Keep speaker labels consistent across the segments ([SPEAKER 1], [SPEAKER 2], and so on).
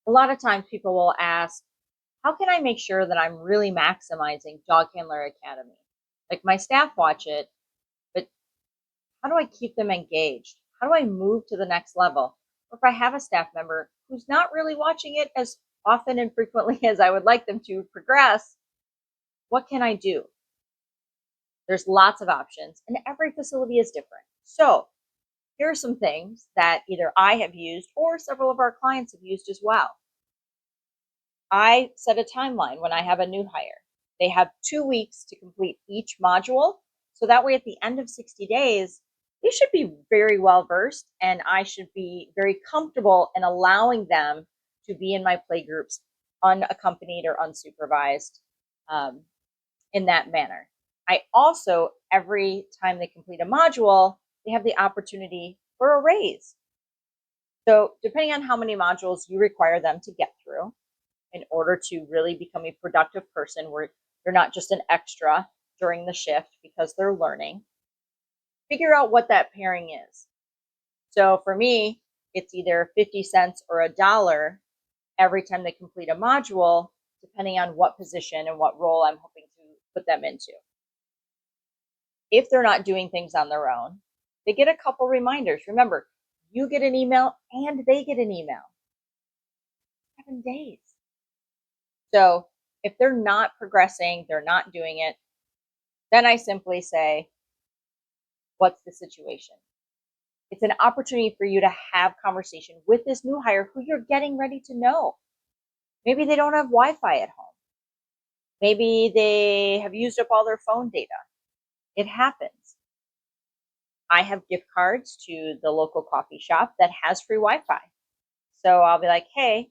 [SPEAKER 1] A lot of times people will ask, how can I make sure that I'm really maximizing Dog Handler Academy? Like my staff watch it, but how do I keep them engaged? How do I move to the next level? Or if I have a staff member who's not really watching it as often and frequently as I would like them to progress, what can I do? There's lots of options, and every facility is different. So here are some things that either I have used or several of our clients have used as well. I set a timeline when I have a new hire. They have 2 weeks to complete each module. So that way, at the end of 60 days, they should be very well versed, and I should be very comfortable in allowing them to be in my play groups unaccompanied or unsupervised in that manner. I also, every time they complete a module, they have the opportunity for a raise. So, depending on how many modules you require them to get through, in order to really become a productive person where they're not just an extra during the shift because they're learning. Figure out what that pairing is. So for me, it's either 50 cents or $1 every time they complete a module, depending on what position and what role I'm hoping to put them into. If they're not doing things on their own, they get a couple reminders. Remember, you get an email and they get an email. 7 days. So if they're not progressing, they're not doing it, then I simply say, what's the situation? It's an opportunity for you to have conversation with this new hire who you're getting ready to know. Maybe they don't have Wi-Fi at home. Maybe they have used up all their phone data. It happens. I have gift cards to the local coffee shop that has free Wi-Fi. So I'll be like, hey,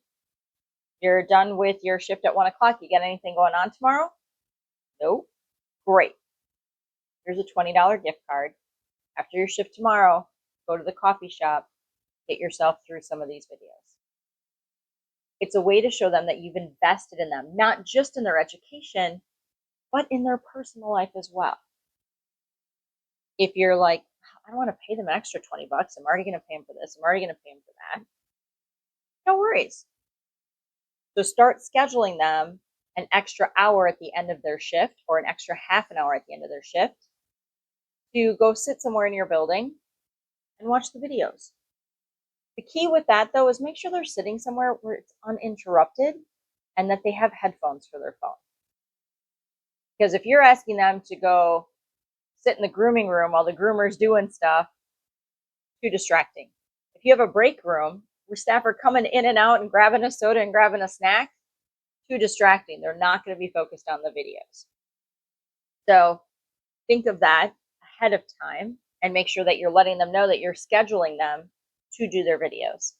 [SPEAKER 1] you're done with your shift at 1 o'clock. You got anything going on tomorrow? Nope. Great. Here's a $20 gift card. After your shift tomorrow, go to the coffee shop, get yourself through some of these videos. It's a way to show them that you've invested in them, not just in their education, but in their personal life as well. If you're like, I don't want to pay them an extra 20 bucks. I'm already going to pay them for this. I'm already going to pay them for that. No worries. So start scheduling them an extra hour at the end of their shift or an extra half an hour at the end of their shift to go sit somewhere in your building and watch the videos. The key with that, though, is make sure they're sitting somewhere where it's uninterrupted and that they have headphones for their phone. Because if you're asking them to go sit in the grooming room while the groomer's doing stuff, too distracting. If you have a break room where staff are coming in and out and grabbing a soda and grabbing a snack, too distracting. They're not going to be focused on the videos. So think of that ahead of time and make sure that you're letting them know that you're scheduling them to do their videos.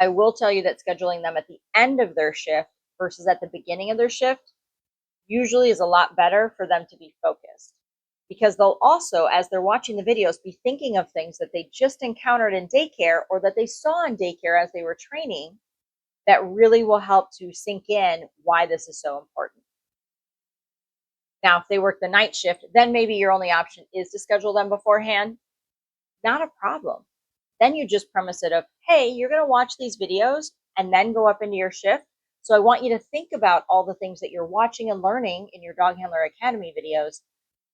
[SPEAKER 1] I will tell you that scheduling them at the end of their shift versus at the beginning of their shift usually is a lot better for them to be focused, because they'll also, as they're watching the videos, be thinking of things that they just encountered in daycare or that they saw in daycare as they were training that really will help to sink in why this is so important. Now, if they work the night shift, then maybe your only option is to schedule them beforehand. Not a problem. Then you just premise it of, hey, you're going to watch these videos and then go up into your shift. So I want you to think about all the things that you're watching and learning in your Dog Handler Academy videos,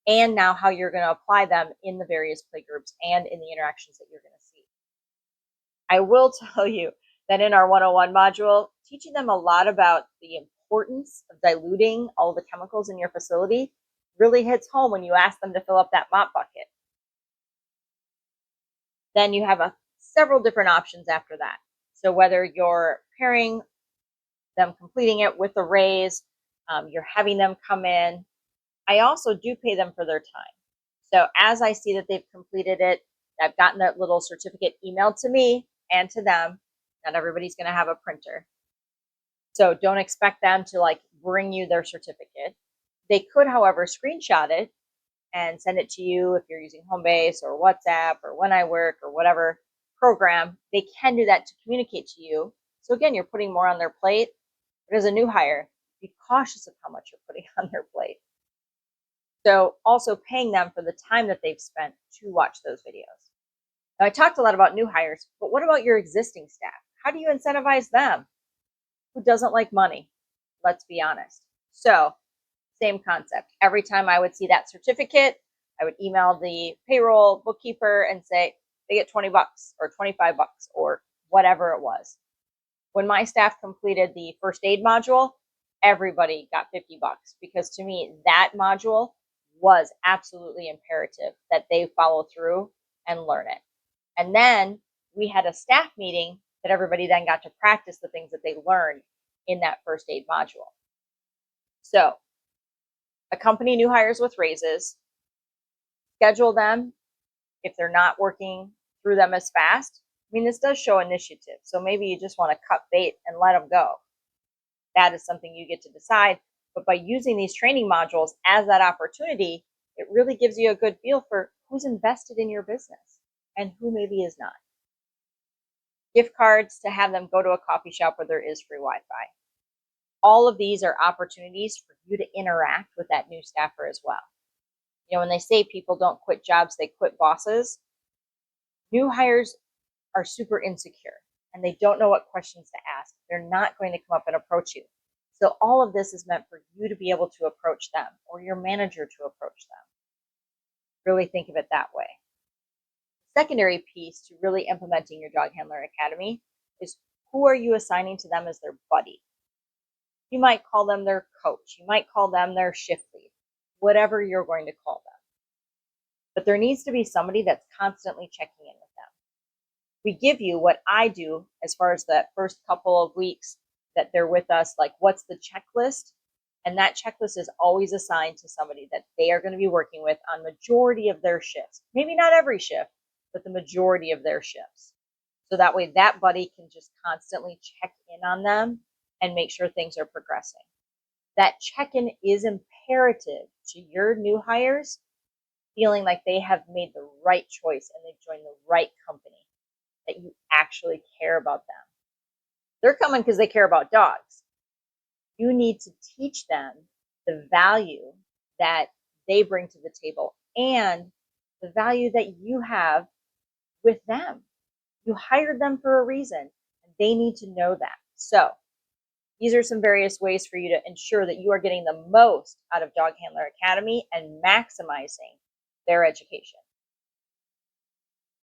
[SPEAKER 1] and now how you're going to apply them in the various play groups and in the interactions that you're going to see. I will tell you that in our 101 module, teaching them a lot about the importance of diluting all the chemicals in your facility really hits home when you ask them to fill up that mop bucket. Then you have several different options after that. So whether you're pairing them completing it with a raise, you're having them come in. I also do pay them for their time. So as I see that they've completed it, I've gotten that little certificate emailed to me and to them. Not everybody's going to have a printer. So don't expect them to like bring you their certificate. They could, however, screenshot it and send it to you if you're using Homebase or WhatsApp or When I Work or whatever program. They can do that to communicate to you. So again, you're putting more on their plate. But as a new hire, be cautious of how much you're putting on their plate. So also paying them for the time that they've spent to watch those videos. Now, I talked a lot about new hires, but what about your existing staff? How do you incentivize them? Who doesn't like money? Let's be honest. So, same concept. Every time I would see that certificate, I would email the payroll bookkeeper and say they get 20 bucks or 25 bucks or whatever it was. When my staff completed the first aid module, everybody got 50 bucks because to me, that module was absolutely imperative that they follow through and learn it. And then we had a staff meeting that everybody then got to practice the things that they learned in that first aid module. So, accompany new hires with raises, schedule them if they're not working through them as fast. I mean, this does show initiative. So maybe you just want to cut bait and let them go. That is something you get to decide. But by using these training modules as that opportunity, it really gives you a good feel for who's invested in your business and who maybe is not. Gift cards to have them go to a coffee shop where there is free Wi-Fi. All of these are opportunities for you to interact with that new staffer as well. You know, when they say people don't quit jobs, they quit bosses, new hires are super insecure and they don't know what questions to ask. They're not going to come up and approach you. So all of this is meant for you to be able to approach them or your manager to approach them. Really think of it that way. Secondary piece to really implementing your Dog Handler Academy is who are you assigning to them as their buddy? You might call them their coach. You might call them their shift lead, whatever you're going to call them. But there needs to be somebody that's constantly checking in with them. We give you what I do as far as that first couple of weeks that they're with us, like what's the checklist? And that checklist is always assigned to somebody that they are going to be working with on majority of their shifts. Maybe not every shift, but the majority of their shifts. So that way that buddy can just constantly check in on them and make sure things are progressing. That check-in is imperative to your new hires feeling like they have made the right choice and they've joined the right company, that you actually care about them. They're coming because they care about dogs. You need to teach them the value that they bring to the table and the value that you have with them. You hired them for a reason, and they need to know that. So these are some various ways for you to ensure that you are getting the most out of Dog Handler Academy and maximizing their education.